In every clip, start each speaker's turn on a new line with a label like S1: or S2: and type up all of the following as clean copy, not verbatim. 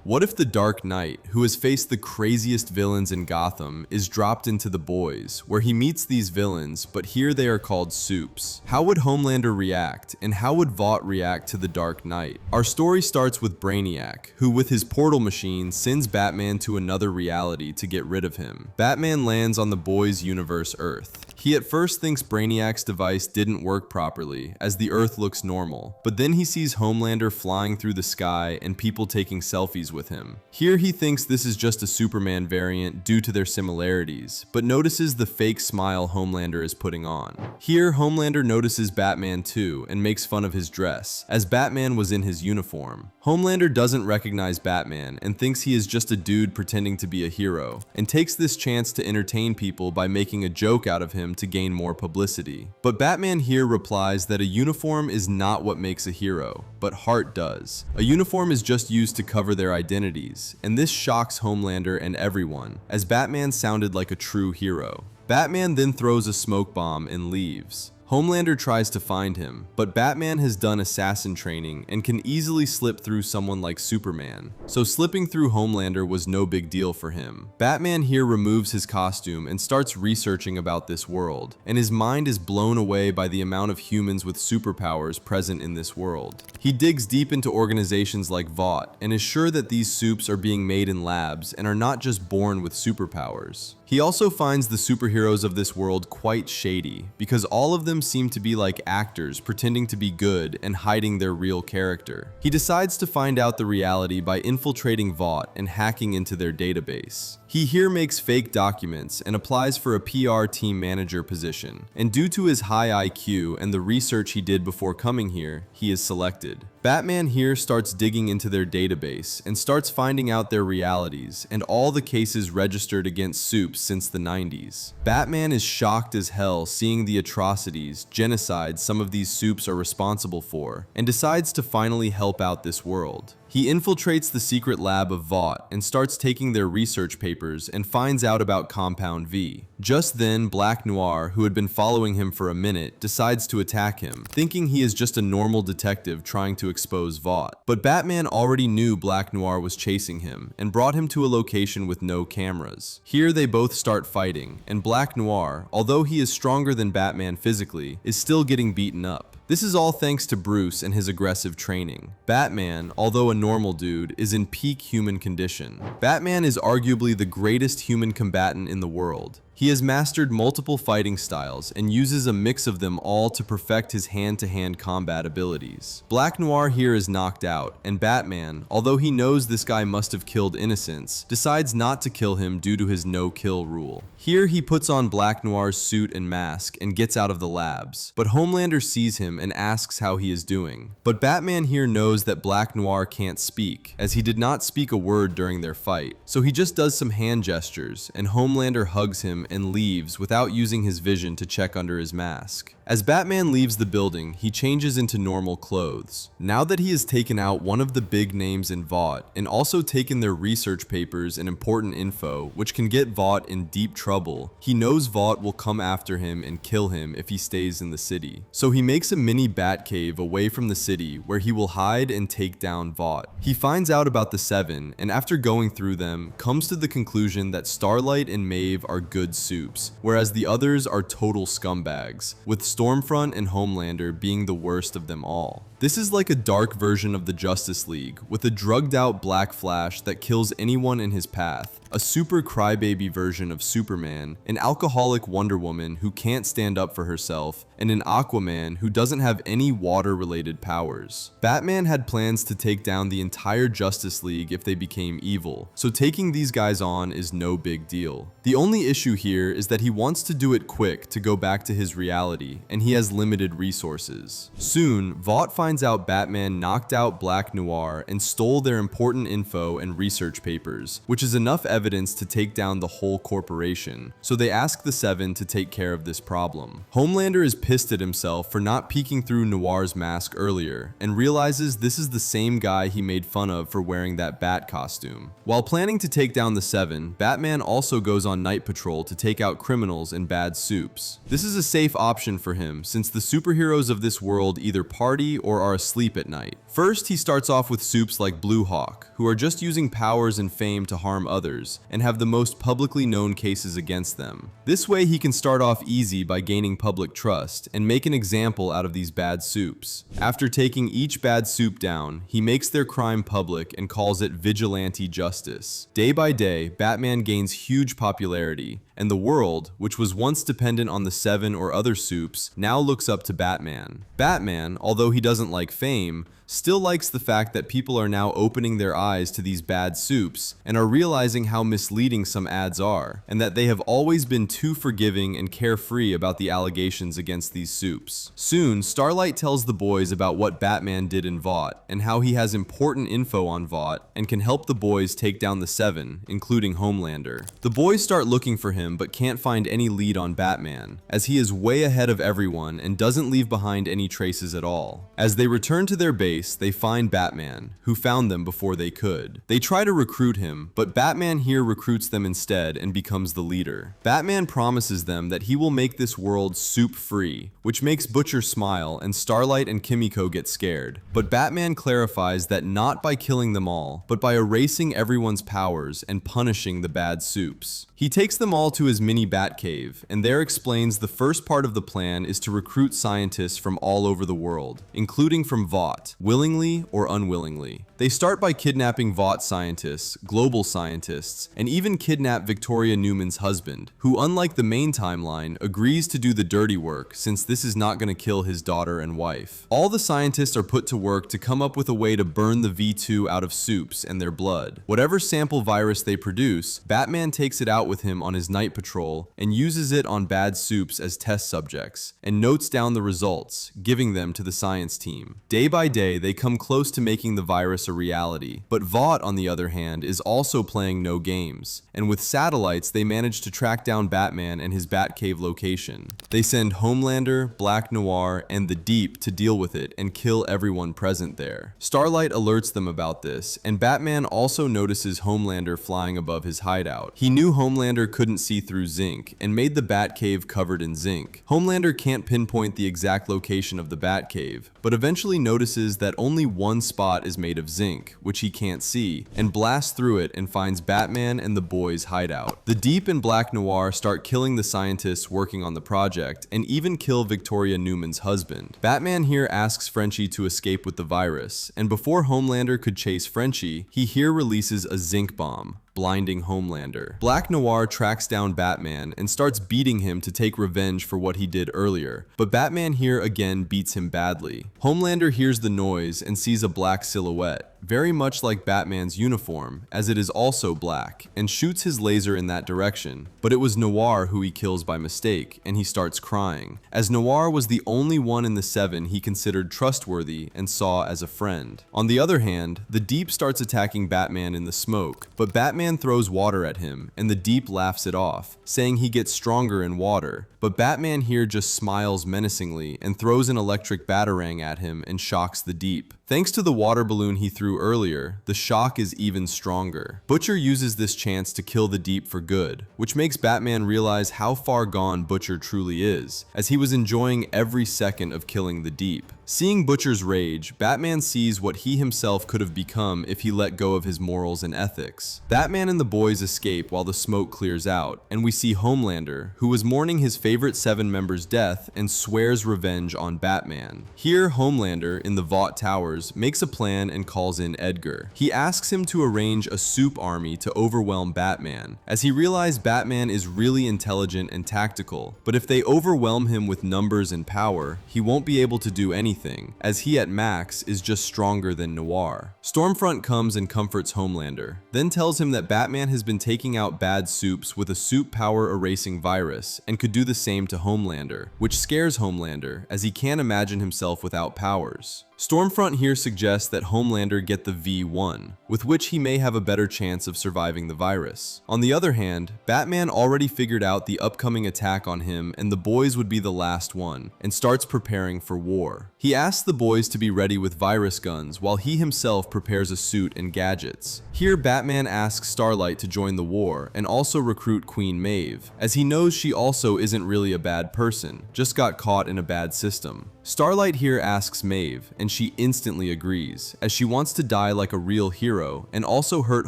S1: What if the Dark Knight, who has faced the craziest villains in Gotham, is dropped into the Boys, where he meets these villains, but here they are called Supes? How would Homelander react, and how would Vought react to the Dark Knight? Our story starts with Brainiac, who with his portal machine sends Batman to another reality to get rid of him. Batman lands on the Boys universe Earth. He at first thinks Brainiac's device didn't work properly, as the Earth looks normal, but then he sees Homelander flying through the sky and people taking selfies with him. Here he thinks this is just a Superman variant due to their similarities, but notices the fake smile Homelander is putting on. Here, Homelander notices Batman too and makes fun of his dress, as Batman was in his uniform. Homelander doesn't recognize Batman and thinks he is just a dude pretending to be a hero, and takes this chance to entertain people by making a joke out of him to gain more publicity. But Batman here replies that a uniform is not what makes a hero, but heart does. A uniform is just used to cover their identities, and this shocks Homelander and everyone, as Batman sounded like a true hero. Batman then throws a smoke bomb and leaves. Homelander tries to find him, but Batman has done assassin training and can easily slip through someone like Superman, so slipping through Homelander was no big deal for him. Batman here removes his costume and starts researching about this world, and his mind is blown away by the amount of humans with superpowers present in this world. He digs deep into organizations like Vought and is sure that these supes are being made in labs and are not just born with superpowers. He also finds the superheroes of this world quite shady, because all of them seem to be like actors pretending to be good and hiding their real character. He decides to find out the reality by infiltrating Vought and hacking into their database. He here makes fake documents and applies for a PR team manager position, and due to his high IQ and the research he did before coming here, he is selected. Batman here starts digging into their database and starts finding out their realities and all the cases registered against supes since the 90s. Batman is shocked as hell seeing the atrocities, genocide some of these supes are responsible for, and decides to finally help out this world. He infiltrates the secret lab of Vought and starts taking their research papers and finds out about Compound V. Just then, Black Noir, who had been following him for a minute, decides to attack him, thinking he is just a normal detective trying to expose Vought. But Batman already knew Black Noir was chasing him and brought him to a location with no cameras. Here they both start fighting, and Black Noir, although he is stronger than Batman physically, is still getting beaten up. This is all thanks to Bruce and his aggressive training. Batman, although a normal dude, is in peak human condition. Batman is arguably the greatest human combatant in the world. He has mastered multiple fighting styles and uses a mix of them all to perfect his hand-to-hand combat abilities. Black Noir here is knocked out, and Batman, although he knows this guy must have killed innocents, decides not to kill him due to his no-kill rule. Here he puts on Black Noir's suit and mask and gets out of the labs, but Homelander sees him and asks how he is doing. But Batman here knows that Black Noir can't speak, as he did not speak a word during their fight, so he just does some hand gestures, and Homelander hugs him and leaves without using his vision to check under his mask. As Batman leaves the building, he changes into normal clothes. Now that he has taken out one of the big names in Vought and also taken their research papers and important info, which can get Vought in deep trouble, he knows Vought will come after him and kill him if he stays in the city. So he makes a mini Batcave away from the city where he will hide and take down Vought. He finds out about the Seven, and after going through them, comes to the conclusion that Starlight and Maeve are good supes, whereas the others are total scumbags, with Stormfront and Homelander being the worst of them all. This is like a dark version of the Justice League, with a drugged out Black Flash that kills anyone in his path, a super crybaby version of Superman, an alcoholic Wonder Woman who can't stand up for herself, and an Aquaman who doesn't have any water-related powers. Batman had plans to take down the entire Justice League if they became evil, so taking these guys on is no big deal. The only issue here is that he wants to do it quick to go back to his reality, and he has limited resources. Soon, Vought finds out Batman knocked out Black Noir and stole their important info and research papers, which is enough evidence to take down the whole corporation, so they ask the Seven to take care of this problem. Homelander is pissed at himself for not peeking through Noir's mask earlier, and realizes this is the same guy he made fun of for wearing that bat costume. While planning to take down the Seven, Batman also goes on night patrol to take out criminals and bad supes. This is a safe option for him, since the superheroes of this world either party or or are asleep at night. First, he starts off with supes like Blue Hawk, who are just using powers and fame to harm others, and have the most publicly known cases against them. This way he can start off easy by gaining public trust, and make an example out of these bad supes. After taking each bad supe down, he makes their crime public and calls it vigilante justice. Day by day, Batman gains huge popularity, and the world, which was once dependent on the Seven or other supes, now looks up to Batman. Batman, although he doesn't like fame, still likes the fact that people are now opening their eyes to these bad supes and are realizing how misleading some ads are, and that they have always been too forgiving and carefree about the allegations against these supes. Soon, Starlight tells the boys about what Batman did in Vought and how he has important info on Vought and can help the boys take down the Seven, including Homelander. The boys start looking for him but can't find any lead on Batman, as he is way ahead of everyone and doesn't leave behind any traces at all. As they return to their base, they find Batman, who found them before they could. They try to recruit him, but Batman here recruits them instead and becomes the leader. Batman promises them that he will make this world supe-free, which makes Butcher smile and Starlight and Kimiko get scared. But Batman clarifies that not by killing them all, but by erasing everyone's powers and punishing the bad supes. He takes them all to his mini Batcave, and there explains the first part of the plan is to recruit scientists from all over the world, including from Vought, willingly or unwillingly. They start by kidnapping Vought scientists, global scientists, and even kidnap Victoria Newman's husband, who, unlike the main timeline, agrees to do the dirty work since this is not going to kill his daughter and wife. All the scientists are put to work to come up with a way to burn the V2 out of supes and their blood. Whatever sample virus they produce, Batman takes it out with him on his night patrol and uses it on bad supes as test subjects, and notes down the results, giving them to the science team. Day by day, they come close to making the virus a reality, but Vought, on the other hand, is also playing no games, and with satellites they manage to track down Batman and his Batcave location. They send Homelander, Black Noir, and the Deep to deal with it and kill everyone present there. Starlight alerts them about this, and Batman also notices Homelander flying above his hideout. He knew Homelander couldn't see through zinc, and made the Batcave covered in zinc. Homelander can't pinpoint the exact location of the Batcave, but eventually notices that only one spot is made of zinc, which he can't see, and blasts through it and finds Batman and the boys' hideout. The Deep and Black Noir start killing the scientists working on the project, and even kill Victoria Newman's husband. Batman here asks Frenchie to escape with the virus, and before Homelander could chase Frenchie, he here releases a zinc bomb, blinding Homelander. Black Noir tracks down Batman and starts beating him to take revenge for what he did earlier, but Batman here again beats him badly. Homelander hears the noise and sees a black silhouette, very much like Batman's uniform, as it is also black, and shoots his laser in that direction, but it was Noir who he kills by mistake, and he starts crying, as Noir was the only one in the Seven he considered trustworthy and saw as a friend. On the other hand, the Deep starts attacking Batman in the smoke, but Batman throws water at him, and the Deep laughs it off, saying he gets stronger in water, but Batman here just smiles menacingly and throws an electric batarang at him and shocks the Deep. Thanks to the water balloon he threw earlier, the shock is even stronger. Butcher uses this chance to kill the Deep for good, which makes Batman realize how far gone Butcher truly is, as he was enjoying every second of killing the Deep. Seeing Butcher's rage, Batman sees what he himself could have become if he let go of his morals and ethics. Batman and the boys escape while the smoke clears out, and we see Homelander, who was mourning his favorite Seven member's death and swears revenge on Batman. Here, Homelander, in the Vought Towers, makes a plan and calls in Edgar. He asks him to arrange a supe army to overwhelm Batman, as he realizes Batman is really intelligent and tactical, but if they overwhelm him with numbers and power, he won't be able to do anything, as he at max is just stronger than Noir. Stormfront comes and comforts Homelander, then tells him that Batman has been taking out bad supes with a supe power erasing virus and could do the same to Homelander, which scares Homelander as he can't imagine himself without powers. Stormfront here suggests that Homelander get the V1, with which he may have a better chance of surviving the virus. On the other hand, Batman already figured out the upcoming attack on him and the boys would be the last one, and starts preparing for war. He asks the boys to be ready with virus guns while he himself prepares a suit and gadgets. Here, Batman asks Starlight to join the war and also recruit Queen Maeve, as he knows she also isn't really a bad person, just got caught in a bad system. Starlight here asks Maeve, and and she instantly agrees, as she wants to die like a real hero and also hurt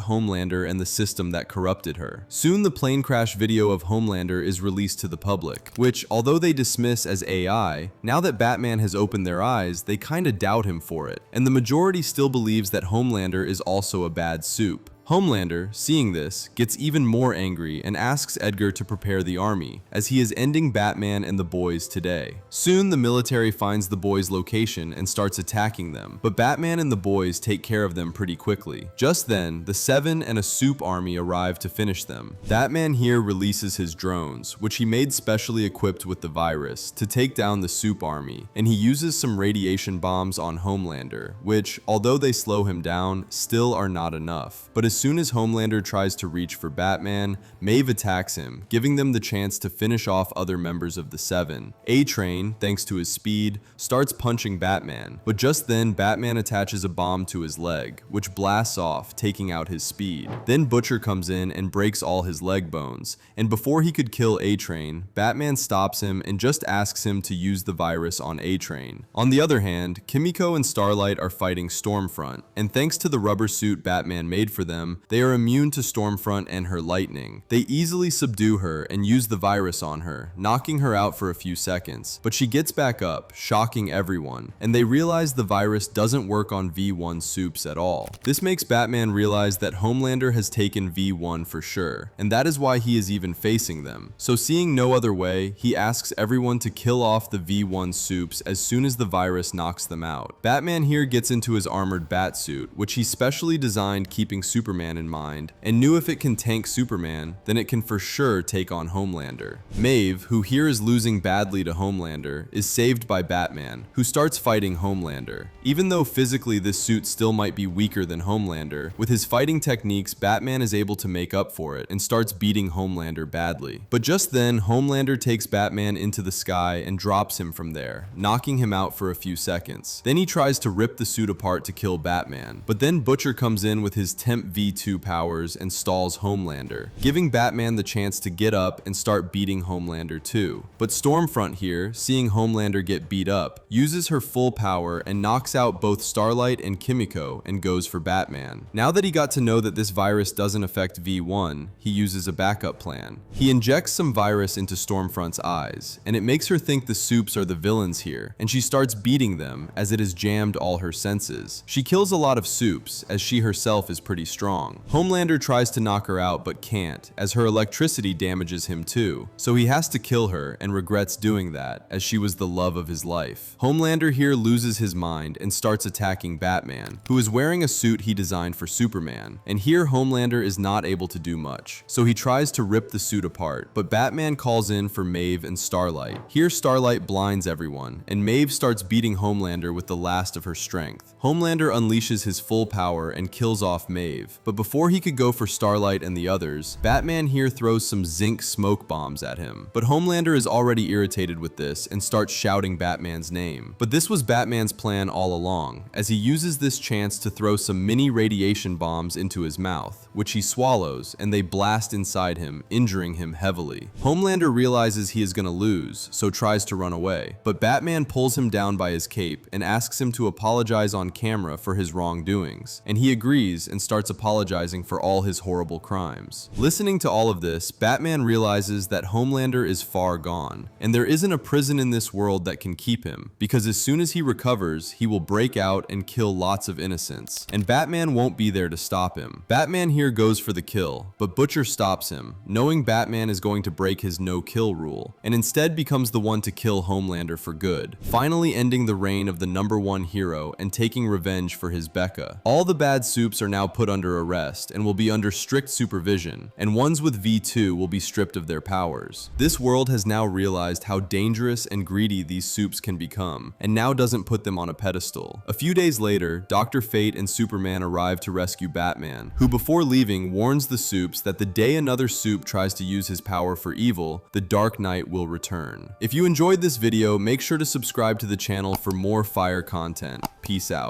S1: Homelander and the system that corrupted her. Soon the plane crash video of Homelander is released to the public, which, although they dismiss as AI, now that Batman has opened their eyes, they kinda doubt him for it, and the majority still believes that Homelander is also a bad soup. Homelander, seeing this, gets even more angry and asks Edgar to prepare the army, as he is ending Batman and the boys today. Soon the military finds the boys' location and starts attacking them, but Batman and the boys take care of them pretty quickly. Just then, the Seven and a soup army arrive to finish them. Batman here releases his drones, which he made specially equipped with the virus, to take down the soup army, and he uses some radiation bombs on Homelander, which, although they slow him down, still are not enough. But as soon as Homelander tries to reach for Batman, Maeve attacks him, giving them the chance to finish off other members of the Seven. A-Train, thanks to his speed, starts punching Batman, but just then Batman attaches a bomb to his leg, which blasts off, taking out his speed. Then Butcher comes in and breaks all his leg bones, and before he could kill A-Train, Batman stops him and just asks him to use the virus on A-Train. On the other hand, Kimiko and Starlight are fighting Stormfront, and thanks to the rubber suit Batman made for them, they are immune to Stormfront and her lightning. They easily subdue her and use the virus on her, knocking her out for a few seconds, but she gets back up, shocking everyone, and they realize the virus doesn't work on V1 soups at all. This makes Batman realize that Homelander has taken V1 for sure, and that is why he is even facing them. So seeing no other way, he asks everyone to kill off the V1 soups as soon as the virus knocks them out. Batman here gets into his armored bat suit, which he specially designed keeping Superman in mind, and knew if it can tank Superman, then it can for sure take on Homelander. Maeve, who here is losing badly to Homelander, is saved by Batman, who starts fighting Homelander. Even though physically this suit still might be weaker than Homelander, with his fighting techniques, Batman is able to make up for it and starts beating Homelander badly. But just then, Homelander takes Batman into the sky and drops him from there, knocking him out for a few seconds. Then he tries to rip the suit apart to kill Batman, but then Butcher comes in with his Temp V2 powers and stalls Homelander, giving Batman the chance to get up and start beating Homelander too. But Stormfront here, seeing Homelander get beat up, uses her full power and knocks out both Starlight and Kimiko and goes for Batman. Now that he got to know that this virus doesn't affect V1, he uses a backup plan. He injects some virus into Stormfront's eyes, and it makes her think the soups are the villains here, and she starts beating them as it has jammed all her senses. She kills a lot of soups, as she herself is pretty strong. Homelander tries to knock her out but can't, as her electricity damages him too, so he has to kill her and regrets doing that, as she was the love of his life. Homelander here loses his mind and starts attacking Batman, who is wearing a suit he designed for Superman, and here Homelander is not able to do much, so he tries to rip the suit apart, but Batman calls in for Maeve and Starlight. Here Starlight blinds everyone, and Maeve starts beating Homelander with the last of her strength. Homelander unleashes his full power and kills off Maeve, but before he could go for Starlight and the others, Batman here throws some zinc smoke bombs at him. But Homelander is already irritated with this and starts shouting Batman's name. But this was Batman's plan all along, as he uses this chance to throw some mini radiation bombs into his mouth, which he swallows, and they blast inside him, injuring him heavily. Homelander realizes he is gonna lose, so tries to run away, but Batman pulls him down by his cape and asks him to apologize on camera for his wrongdoings, and he agrees and starts apologizing for all his horrible crimes. Listening to all of this, Batman realizes that Homelander is far gone, and there isn't a prison in this world that can keep him, because as soon as he recovers, he will break out and kill lots of innocents, and Batman won't be there to stop him. Batman here goes for the kill, but Butcher stops him, knowing Batman is going to break his no-kill rule, and instead becomes the one to kill Homelander for good, finally ending the reign of the #1 hero and taking revenge for his Becca. All the bad soups are now put under arrest and will be under strict supervision, and ones with V2 will be stripped of their powers. This world has now realized how dangerous and greedy these soups can become, and now doesn't put them on a pedestal. A few days later, Dr. Fate and Superman arrive to rescue Batman, who before leaving warns the soups that the day another soup tries to use his power for evil, the Dark Knight will return. If you enjoyed this video, make sure to subscribe to the channel for more fire content. Peace out.